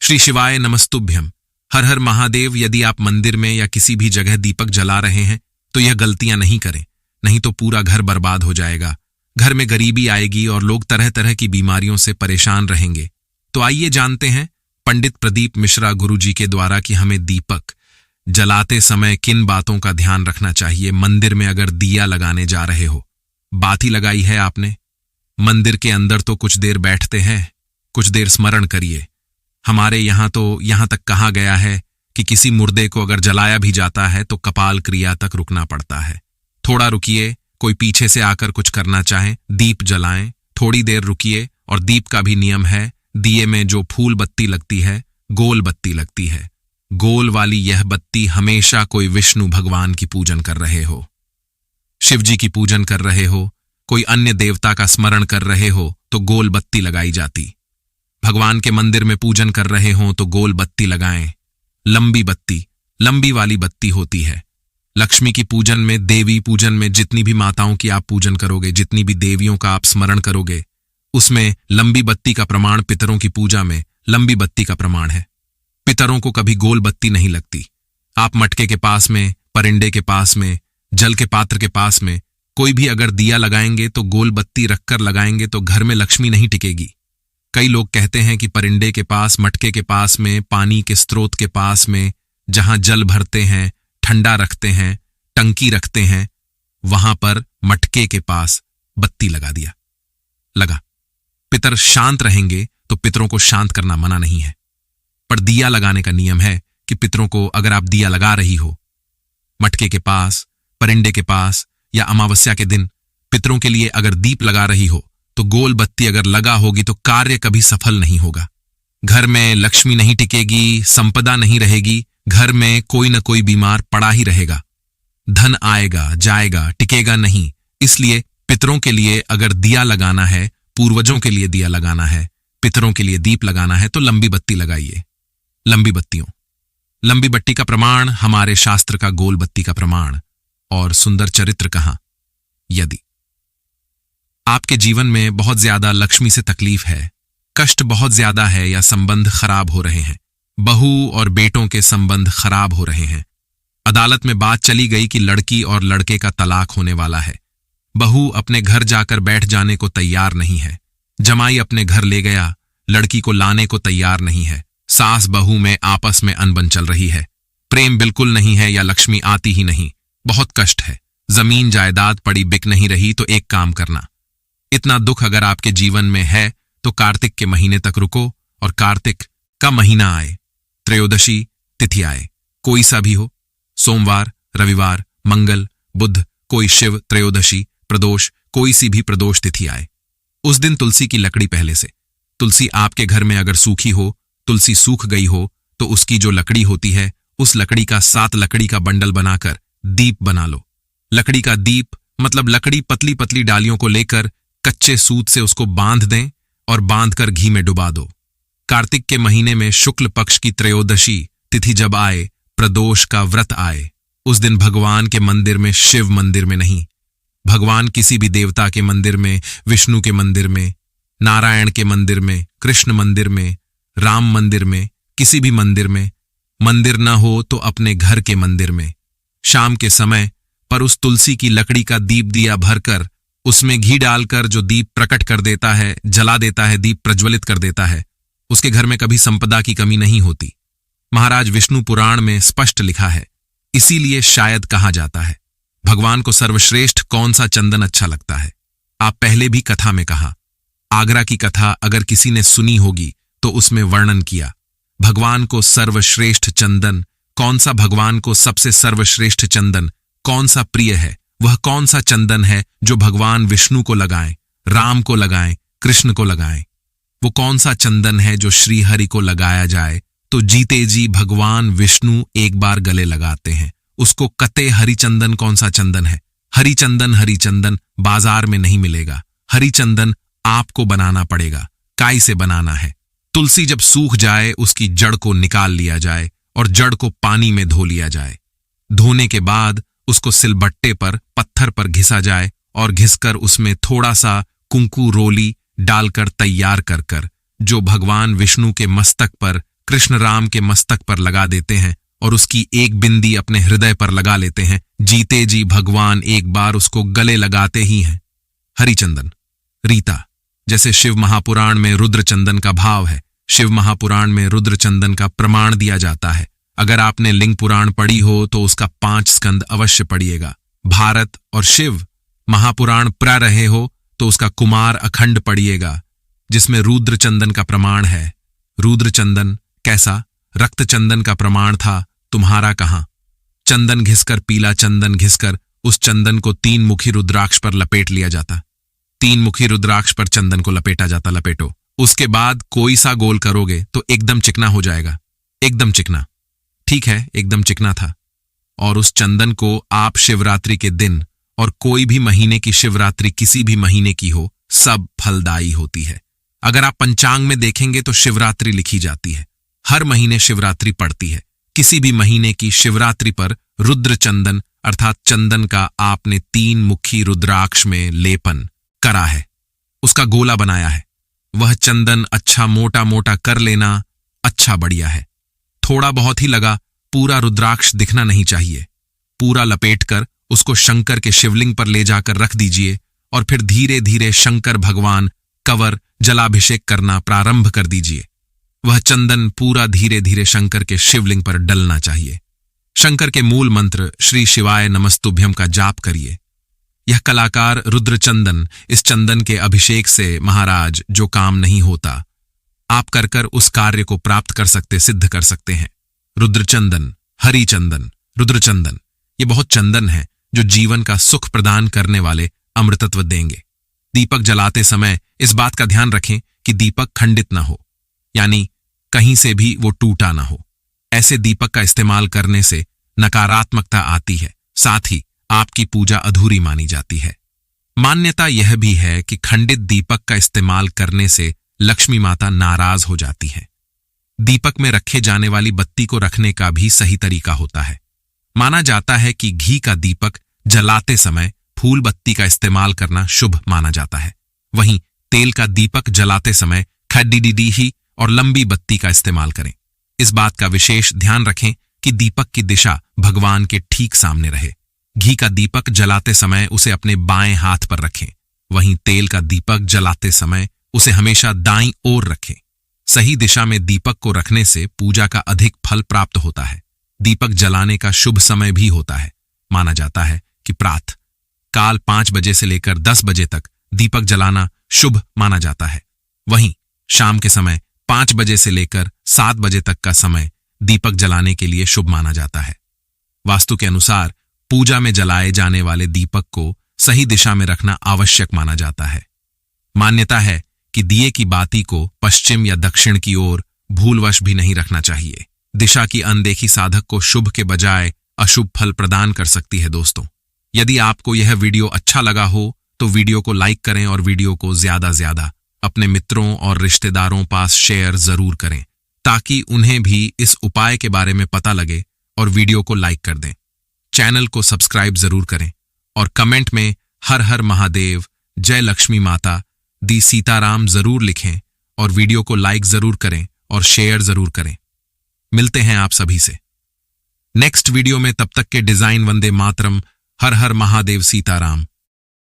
श्री शिवाय नमस्तुभ्यम। हर हर महादेव। यदि आप मंदिर में या किसी भी जगह दीपक जला रहे हैं तो यह गलतियां नहीं करें, नहीं तो पूरा घर बर्बाद हो जाएगा। घर में गरीबी आएगी और लोग तरह तरह की बीमारियों से परेशान रहेंगे। तो आइए जानते हैं पंडित प्रदीप मिश्रा गुरुजी के द्वारा कि हमें दीपक जलाते समय किन बातों का ध्यान रखना चाहिए। मंदिर में अगर दिया लगाने जा रहे हो, बाती लगाई है आपने, मंदिर के अंदर तो कुछ देर बैठते हैं, कुछ देर स्मरण करिए। हमारे यहां तो यहां तक कहा गया है कि किसी मुर्दे को अगर जलाया भी जाता है तो कपाल क्रिया तक रुकना पड़ता है। थोड़ा रुकिए, कोई पीछे से आकर कुछ करना चाहे, दीप जलाएं, थोड़ी देर रुकिए। और दीप का भी नियम है, दिए में जो फूल बत्ती लगती है, गोल बत्ती लगती है। गोल वाली यह बत्ती हमेशा कोई विष्णु भगवान की पूजन कर रहे हो, शिव जी की पूजन कर रहे हो, कोई अन्य देवता का स्मरण कर रहे हो तो गोल बत्ती लगाई जाती। भगवान के मंदिर में पूजन कर रहे हो तो गोल बत्ती लगाएं। लंबी बत्ती, लंबी वाली बत्ती होती है। लक्ष्मी की पूजन में, देवी पूजन में जितनी भी माताओं की आप पूजन करोगे, जितनी भी देवियों का आप स्मरण करोगे, उसमें लंबी बत्ती का प्रमाण, पितरों की पूजा में लंबी बत्ती का प्रमाण है। पितरों को कभी गोल बत्ती नहीं लगती। आप मटके के पास में, परिंडे के पास में, जल के पात्र के पास में कोई भी अगर दिया लगाएंगे तो गोल बत्ती रखकर लगाएंगे तो घर में लक्ष्मी नहीं टिकेगी। कई लोग कहते हैं कि परिंडे के पास, मटके के पास में, पानी के स्रोत के पास में, जहां जल भरते हैं, ठंडा रखते हैं, टंकी रखते हैं, वहां पर मटके के पास बत्ती लगा दिया, लगा। पितर शांत रहेंगे तो पितरों को शांत करना मना नहीं है, पर दिया लगाने का नियम है कि पितरों को अगर आप दिया लगा रही हो मटके के पास, परिंडे के पास, या अमावस्या के दिन पितरों के लिए अगर दीप लगा रही हो तो गोल बत्ती अगर लगा होगी तो कार्य कभी सफल नहीं होगा। घर में लक्ष्मी नहीं टिकेगी, संपदा नहीं रहेगी, घर में कोई न कोई बीमार पड़ा ही रहेगा। धन आएगा जाएगा, टिकेगा नहीं। इसलिए पितरों के लिए अगर दिया लगाना है, पूर्वजों के लिए दिया लगाना है, पितरों के लिए दीप लगाना है तो लंबी बत्ती लगाइए। लंबी बत्तियों, लंबी बत्ती का प्रमाण हमारे शास्त्र का गोल बत्ती का प्रमाण। और सुंदर चरित्र कहां, यदि आपके जीवन में बहुत ज्यादा लक्ष्मी से तकलीफ है, कष्ट बहुत ज्यादा है, या संबंध खराब हो रहे हैं, बहू और बेटों के संबंध खराब हो रहे हैं, अदालत में बात चली गई कि लड़की और लड़के का तलाक होने वाला है, बहू अपने घर जाकर बैठ जाने को तैयार नहीं है, जमाई अपने घर ले गया, लड़की को लाने को तैयार नहीं है, सास बहू में आपस में अनबन चल रही है, प्रेम बिल्कुल नहीं है, या लक्ष्मी आती ही नहीं, बहुत कष्ट है, जमीन जायदाद पड़ी बिक नहीं रही। तो एक काम करना, इतना दुख अगर आपके जीवन में है तो कार्तिक के महीने तक रुको और कार्तिक का महीना आए, त्रयोदशी तिथि आए, कोई सा भी हो, सोमवार, रविवार, मंगल, बुध, कोई शिव त्रयोदशी, प्रदोष, कोई सी भी प्रदोष तिथि आए, उस दिन तुलसी की लकड़ी, पहले से तुलसी आपके घर में अगर सूखी हो, तुलसी सूख गई हो तो उसकी जो लकड़ी होती है, उस लकड़ी का 7 लकड़ी का बंडल बनाकर दीप बना लो। लकड़ी का दीप मतलब लकड़ी पतली पतली डालियों को लेकर कच्चे सूत से उसको बांध दें और बांधकर घी में डुबा दो। कार्तिक के महीने में शुक्ल पक्ष की त्रयोदशी तिथि जब आए, प्रदोष का व्रत आए, उस दिन भगवान के मंदिर में, शिव मंदिर में नहीं, भगवान किसी भी देवता के मंदिर में, विष्णु के मंदिर में, नारायण के मंदिर में, कृष्ण मंदिर में, राम मंदिर में, किसी भी मंदिर में, मंदिर न हो तो अपने घर के मंदिर में शाम के समय पर उस तुलसी की लकड़ी का दीप दिया भरकर उसमें घी डालकर जो दीप प्रकट कर देता है, जला देता है, दीप प्रज्वलित कर देता है, उसके घर में कभी संपदा की कमी नहीं होती। महाराज विष्णु पुराण में स्पष्ट लिखा है। इसीलिए शायद कहा जाता है भगवान को सर्वश्रेष्ठ कौन सा चंदन अच्छा लगता है। आप पहले भी कथा में कहा, आगरा की कथा अगर किसी ने सुनी होगी तो उसमें वर्णन किया भगवान को सर्वश्रेष्ठ चंदन कौन सा, भगवान को सबसे सर्वश्रेष्ठ चंदन कौन सा प्रिय है, वह कौन सा चंदन है जो भगवान विष्णु को लगाएं, राम को लगाएं, कृष्ण को लगाएं। वो कौन सा चंदन है जो श्री हरि को लगाया जाए तो जीते जी भगवान विष्णु एक बार गले लगाते हैं। उसको कते हरिचंदन कौन सा चंदन है। हरिचंदन बाजार में नहीं मिलेगा, हरिचंदन आपको बनाना पड़ेगा। काय से बनाना है? तुलसी जब सूख जाए उसकी जड़ को निकाल लिया जाए और जड़ को पानी में धो लिया जाए। धोने के बाद उसको सिलबट्टे पर, पत्थर पर घिसा जाए और घिसकर उसमें थोड़ा सा कुंकू रोली डालकर तैयार कर जो भगवान विष्णु के मस्तक पर कृष्ण राम के मस्तक पर लगा देते हैं और उसकी एक बिंदी अपने हृदय पर लगा लेते हैं। जीते जी भगवान एक बार उसको गले लगाते ही हैं। हरिचंदन, रीता, जैसे शिव महापुराण में रुद्रचंदन का भाव है, शिव महापुराण में रुद्रचंदन का प्रमाण दिया जाता है। अगर आपने लिंग पुराण पढ़ी हो तो उसका 5 स्कंद अवश्य पढ़िएगा। भारत और शिव महापुराण पढ़ रहे हो तो उसका कुमार अखंड पढ़िएगा, जिसमें रुद्रचंदन का प्रमाण है। रुद्रचंदन कैसा? रक्तचंदन का प्रमाण था, तुम्हारा कहां? चंदन घिसकर, पीला चंदन घिसकर उस चंदन को 3 मुखी रुद्राक्ष पर लपेट लिया जाता। 3 मुखी रुद्राक्ष पर चंदन को लपेटा जाता। लपेटो, उसके बाद कोई सा गोल करोगे तो एकदम चिकना हो जाएगा। एकदम चिकना, ठीक है, एकदम चिकना था। और उस चंदन को आप शिवरात्रि के दिन और कोई भी महीने की शिवरात्रि किसी भी महीने की हो, सब फलदायी होती है। अगर आप पंचांग में देखेंगे तो शिवरात्रि लिखी जाती है, हर महीने शिवरात्रि पड़ती है। किसी भी महीने की शिवरात्रि पर रुद्र चंदन अर्थात चंदन का आपने 3 मुखी रुद्राक्ष में लेपन करा है, उसका गोला बनाया है। वह चंदन अच्छा मोटा मोटा कर लेना, अच्छा बढ़िया है। थोड़ा बहुत ही लगा, पूरा रुद्राक्ष दिखना नहीं चाहिए। पूरा लपेटकर उसको शंकर के शिवलिंग पर ले जाकर रख दीजिए और फिर धीरे धीरे शंकर भगवान कवर जलाभिषेक करना प्रारंभ कर दीजिए। वह चंदन पूरा धीरे धीरे शंकर के शिवलिंग पर डलना चाहिए। शंकर के मूल मंत्र श्री शिवाय नमस्तुभ्यम का जाप करिए। यह कलाकार रुद्रचंदन, इस चंदन के अभिषेक से महाराज जो काम नहीं होता, आप कर कर उस कार्य को प्राप्त कर सकते, सिद्ध कर सकते हैं। रुद्रचंदन, हरिचंदन, रुद्रचंदन, ये बहुत चंदन है जो जीवन का सुख प्रदान करने वाले अमृतत्व देंगे। दीपक जलाते समय इस बात का ध्यान रखें कि दीपक खंडित ना हो, यानी कहीं से भी वो टूटा ना हो। ऐसे दीपक का इस्तेमाल करने से नकारात्मकता आती है, साथ ही आपकी पूजा अधूरी मानी जाती है। मान्यता यह भी है कि खंडित दीपक का इस्तेमाल करने से लक्ष्मी माता नाराज हो जाती है। दीपक में रखे जाने वाली बत्ती को रखने का भी सही तरीका होता है। माना जाता है कि घी का दीपक जलाते समय फूल बत्ती का इस्तेमाल करना शुभ माना जाता है। वहीं तेल का दीपक जलाते समय खड्डीडीडी और लंबी बत्ती का इस्तेमाल करें। इस बात का विशेष ध्यान रखें कि दीपक की दिशा भगवान के ठीक सामने रहे। घी का दीपक जलाते समय उसे अपने बाएं हाथ पर रखें, वहीं तेल का दीपक जलाते समय उसे हमेशा दाईं ओर रखें। सही दिशा में दीपक को रखने से पूजा का अधिक फल प्राप्त होता है। दीपक जलाने का शुभ समय भी होता है। माना जाता है कि प्रातः काल 5 बजे से लेकर 10 बजे तक दीपक जलाना शुभ माना जाता है। वहीं शाम के समय 5 बजे से लेकर 7 बजे तक का समय दीपक जलाने के लिए शुभ माना जाता है। वास्तु के अनुसार पूजा में जलाए जाने वाले दीपक को सही दिशा में रखना आवश्यक माना जाता है। मान्यता है कि दिए की बाती को पश्चिम या दक्षिण की ओर भूलवश भी नहीं रखना चाहिए। दिशा की अनदेखी साधक को शुभ के बजाय अशुभ फल प्रदान कर सकती है। दोस्तों, यदि आपको यह वीडियो अच्छा लगा हो तो वीडियो को लाइक करें और वीडियो को ज्यादा ज्यादा अपने मित्रों और रिश्तेदारों पास शेयर जरूर करें, ताकि उन्हें भी इस उपाय के बारे में पता लगे और वीडियो को लाइक कर दें। चैनल को सब्सक्राइब जरूर करें और कमेंट में हर हर महादेव, जय लक्ष्मी माता, दी सीताराम जरूर लिखें और वीडियो को लाइक जरूर करें और शेयर जरूर करें। मिलते हैं आप सभी से नेक्स्ट वीडियो में। तब तक के डिजाइन वंदे मातरम, हर हर महादेव, सीताराम।